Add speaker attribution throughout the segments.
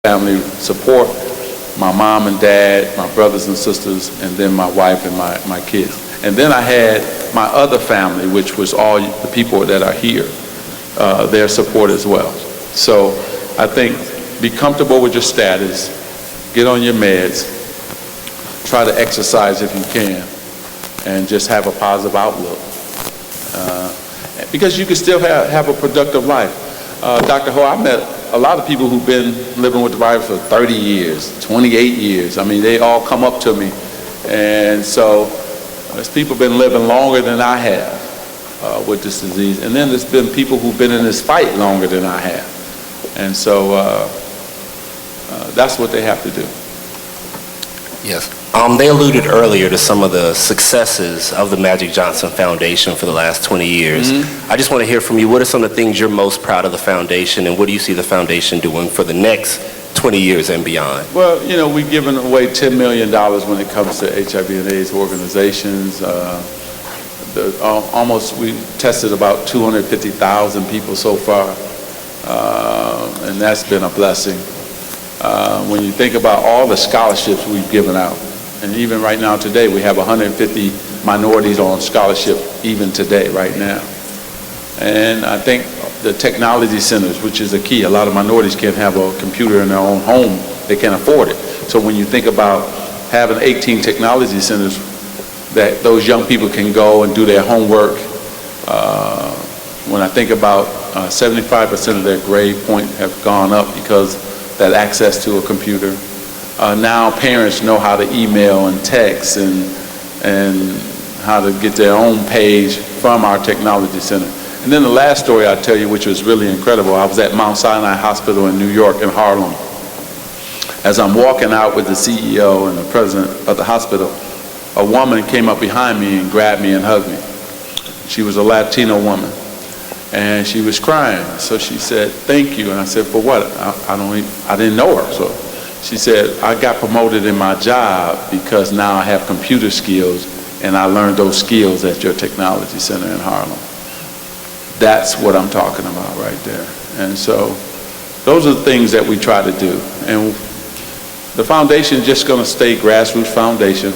Speaker 1: family support, my mom and dad, my brothers and sisters, and then my wife and my kids. And then I had my other family, which was all the people that are here, their support as well. So I think be comfortable with your status, get on your meds, try to exercise if you can, and just have a positive outlook. Because you can still have a productive life. Dr. Ho, I met a lot of people who've been living with the virus for 30 years, 28 years. I mean, they all come up to me. And so there's people been living longer than I have with this disease. And then there's been people who've been in this fight longer than I have. And so that's what they have to do.
Speaker 2: Yes. They alluded earlier to some of the successes of the Magic Johnson Foundation for the last 20 years. Mm-hmm. I just want to hear from you, what are some of the things you're most proud of the foundation, and what do you see the foundation doing for the next 20 years and beyond?
Speaker 1: Well, you know, we've given away $10 million when it comes to HIV and AIDS organizations. We tested about 250,000 people so far, and that's been a blessing. When you think about all the scholarships we've given out, and even right now today, we have 150 minorities on scholarship even today, right now. And I think the technology centers, which is a key, a lot of minorities can't have a computer in their own home. They can't afford it. So when you think about having 18 technology centers that those young people can go and do their homework, when I think about 75% of their grade point have gone up because that access to a computer. Now parents know how to email and text and how to get their own page from our technology center. And then the last story I'll tell you, which was really incredible, I was at Mount Sinai Hospital in New York in Harlem. As I'm walking out with the CEO and the president of the hospital, a woman came up behind me and grabbed me and hugged me. She was a Latino woman, and she was crying. So she said, "Thank you." And I said, "For what?" I didn't know her. So she said, "I got promoted in my job because now I have computer skills, and I learned those skills at your technology center in Harlem." That's what I'm talking about right there. And so those are the things that we try to do. And the foundation is just going to stay grassroots foundation.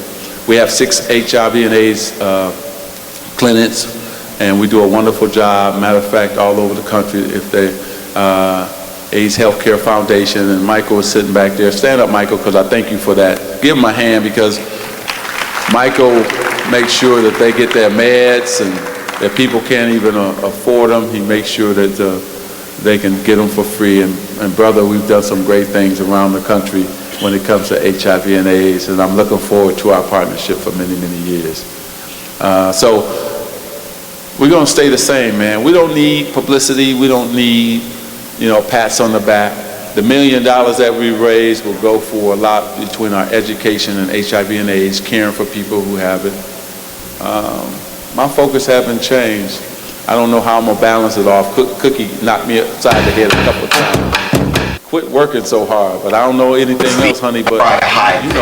Speaker 1: We have 6 HIV and AIDS clinics, and we do a wonderful job. Matter of fact, all over the country, if they AIDS Healthcare Foundation, and Michael is sitting back there. Stand up, Michael, because I thank you for that. Give him a hand, because Michael makes sure that they get their meds, and if people can't even afford them, he makes sure that they can get them for free. And brother, we've done some great things around the country when it comes to HIV and AIDS, and I'm looking forward to our partnership for many, many years. So we're going to stay the same, man. We don't need publicity. We don't need, pats on the back. The $1 million that we raise will go for a lot between our education and HIV and AIDS, caring for people who have it. My focus hasn't changed. I don't know how I'm going to balance it off. Cookie knocked me upside the head a couple of times. Quit working so hard, but I don't know anything else, honey, but you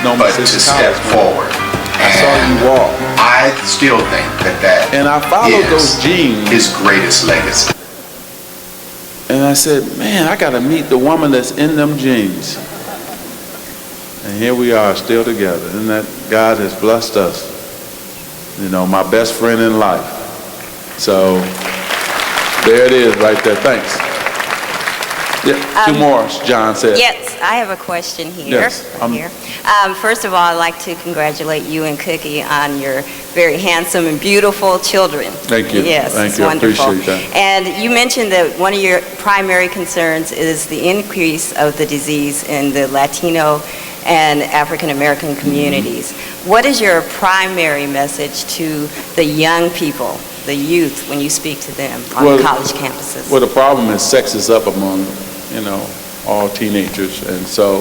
Speaker 1: know me
Speaker 3: but to step forward.
Speaker 1: I saw you walk.
Speaker 3: I still think that
Speaker 1: and I followed those genes.
Speaker 3: His greatest legacy.
Speaker 1: And I said, man, I got to meet the woman that's in them jeans. And here we are, still together. And that God has blessed us. My best friend in life. So there it is right there. Thanks. Yeah, 2 more, John said.
Speaker 4: Yes, I have a question here.
Speaker 1: Yes,
Speaker 4: here. First of all, I'd like to congratulate you and Cookie on your very handsome and beautiful children.
Speaker 1: Thank you.
Speaker 4: Yes,
Speaker 1: Thank
Speaker 4: it's
Speaker 1: you.
Speaker 4: wonderful.
Speaker 1: I appreciate that.
Speaker 4: And you mentioned that one of your primary concerns is the increase of the disease in the Latino and African American communities. What is your primary message to the young people, the youth, when you speak to them on college campuses?
Speaker 1: Well, the problem is sex is up among, all teenagers, and so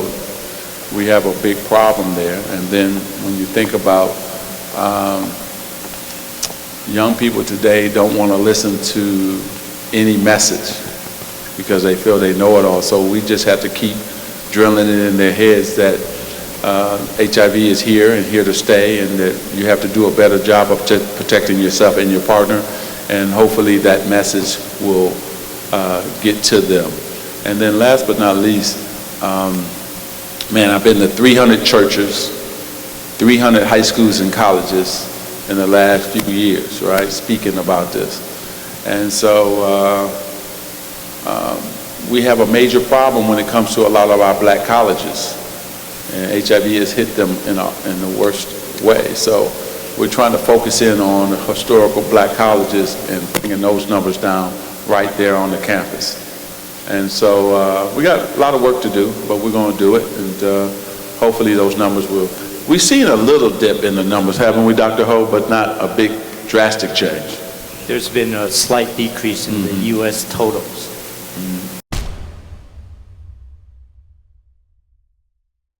Speaker 1: we have a big problem there. And then when you think about young people today don't want to listen to any message because they feel they know it all. So we just have to keep drilling it in their heads that HIV is here and here to stay, and that you have to do a better job of protecting yourself and your partner, and hopefully that message will get to them. And then last but not least, Man, I've been to 300 churches, 300 high schools and colleges in the last few years, right, speaking about this. And so we have a major problem when it comes to a lot of our black colleges. And HIV has hit them in the worst way. So we're trying to focus in on the historical black colleges and bringing those numbers down right there on the campus. And so we got a lot of work to do, but we're going to do it, and hopefully those numbers will. We've seen a little dip in the numbers, haven't we, Dr. Ho, but not a big drastic change.
Speaker 5: There's been a slight decrease in the U.S. totals.